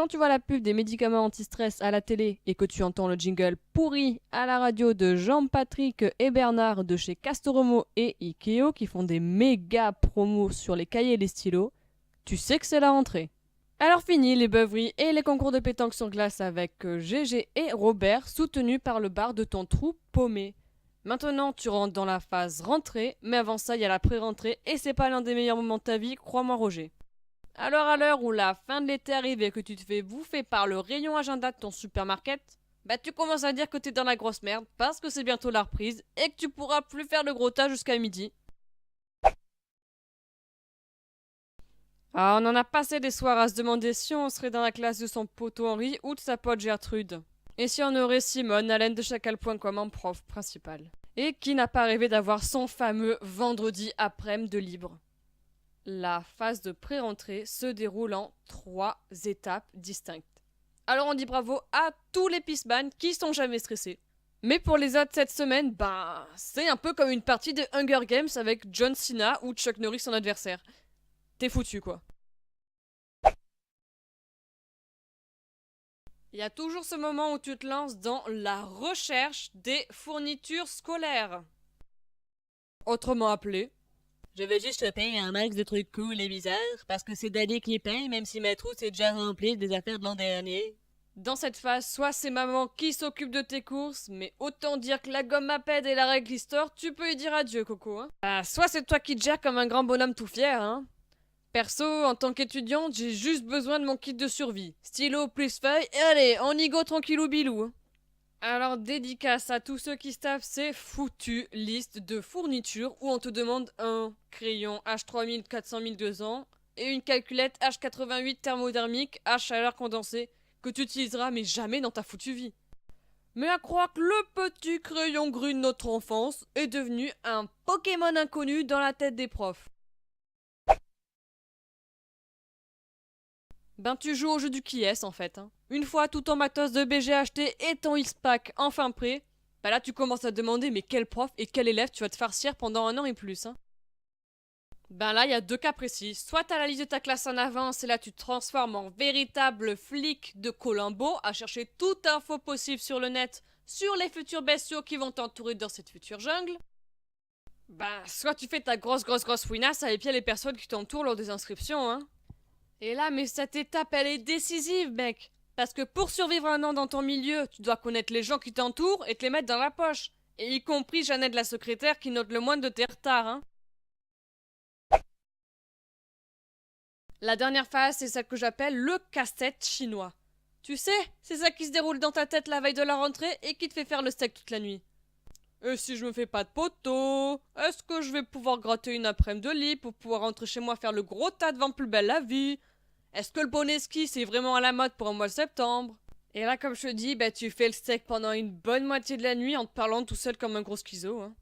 quand tu vois la pub des médicaments anti-stress à la télé et que tu entends le jingle pourri à la radio de Jean-Patrick et Bernard de chez Castorama et Ikeo qui font des méga promos sur les cahiers et les stylos, tu sais que c'est la rentrée. Alors fini les beuveries et les concours de pétanque sur glace avec Gégé et Robert soutenus par le bar de ton trou paumé. Maintenant tu rentres dans la phase rentrée, mais avant ça il y a la pré-rentrée et c'est pas l'un des meilleurs moments de ta vie, crois-moi Roger. Alors à l'heure où la fin de l'été arrive et que tu te fais bouffer par le rayon agenda de ton supermarket, bah tu commences à dire que t'es dans la grosse merde parce que c'est bientôt la reprise et que tu pourras plus faire le gros tas jusqu'à midi. Ah, on en a passé des soirs à se demander si on serait dans la classe de son poteau Henri ou de sa pote Gertrude. Et si on aurait Simone, Alain de Chacal.com en prof principal. Et qui n'a pas rêvé d'avoir son fameux vendredi après-midi de libre. La phase de pré-rentrée se déroule en 3 étapes distinctes. Alors on dit bravo à tous les pissman qui sont jamais stressés. Mais pour les autres cette semaine, bah c'est un peu comme une partie de Hunger Games avec John Cena ou Chuck Norris son adversaire. T'es foutu quoi. Il y a toujours ce moment où tu te lances dans la recherche des fournitures scolaires. Autrement appelé, je vais juste payer un max de trucs cool et bizarres parce que c'est Daddy qui paye même si ma trousse est déjà remplie des affaires de l'an dernier. Dans cette phase, soit c'est maman qui s'occupe de tes courses, mais autant dire que la gomme à pède et la règle histoire, tu peux y dire adieu Coco. Hein. Bah, soit c'est toi qui te gères comme un grand bonhomme tout fier, hein. Perso, en tant qu'étudiante, j'ai juste besoin de mon kit de survie. Stylo plus feuille, et allez, on y go tranquillou bilou. Alors, dédicace à tous ceux qui staffent ces foutues listes de fournitures où on te demande un crayon H3000 400 ans et une calculette H88 thermodermique à chaleur condensée que tu utiliseras mais jamais dans ta foutue vie. Mais à croire que le petit crayon gris de notre enfance est devenu un Pokémon inconnu dans la tête des profs. Ben tu joues au jeu du qui est en fait. Hein. Une fois tout ton matos de BG acheté et ton X-Pack enfin prêt, bah là tu commences à te demander mais quel prof et quel élève tu vas te farcir pendant un an et plus. Hein. Ben là il y a deux cas précis. Soit t'as la liste de ta classe en avance et là tu te transformes en véritable flic de Columbo à chercher toute info possible sur le net sur les futurs bestiaux qui vont t'entourer dans cette future jungle. Ben soit tu fais ta grosse fouinasse à épier les personnes qui t'entourent lors des inscriptions, hein. Et là, mais cette étape, elle est décisive, mec. Parce que pour survivre un an dans ton milieu, tu dois connaître les gens qui t'entourent et te les mettre dans la poche. Et y compris Jeannette la secrétaire qui note le moindre de tes retards, hein. La dernière phase, c'est celle que j'appelle le casse-tête chinois. Tu sais, c'est ça qui se déroule dans ta tête la veille de la rentrée et qui te fait faire le steak toute la nuit. Et si je me fais pas de poteau, est-ce que je vais pouvoir gratter une après-midi de lit pour pouvoir rentrer chez moi faire le gros tas de vent plus belle la vie? Est-ce que le bonnet ski c'est vraiment à la mode pour un mois de septembre? Et là, comme je te dis, bah tu fais le steak pendant une bonne moitié de la nuit en te parlant tout seul comme un gros schizo, hein.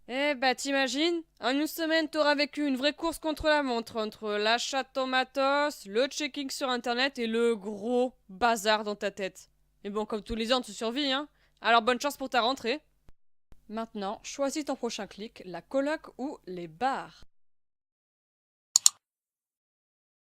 Eh bah t'imagines, en une semaine t'auras vécu une vraie course contre la montre entre l'achat de ton matos, le checking sur internet et le gros bazar dans ta tête. Mais bon, comme tous les ans tu survis, hein. Alors bonne chance pour ta rentrée. Maintenant, choisis ton prochain clic, la coloc ou les bars.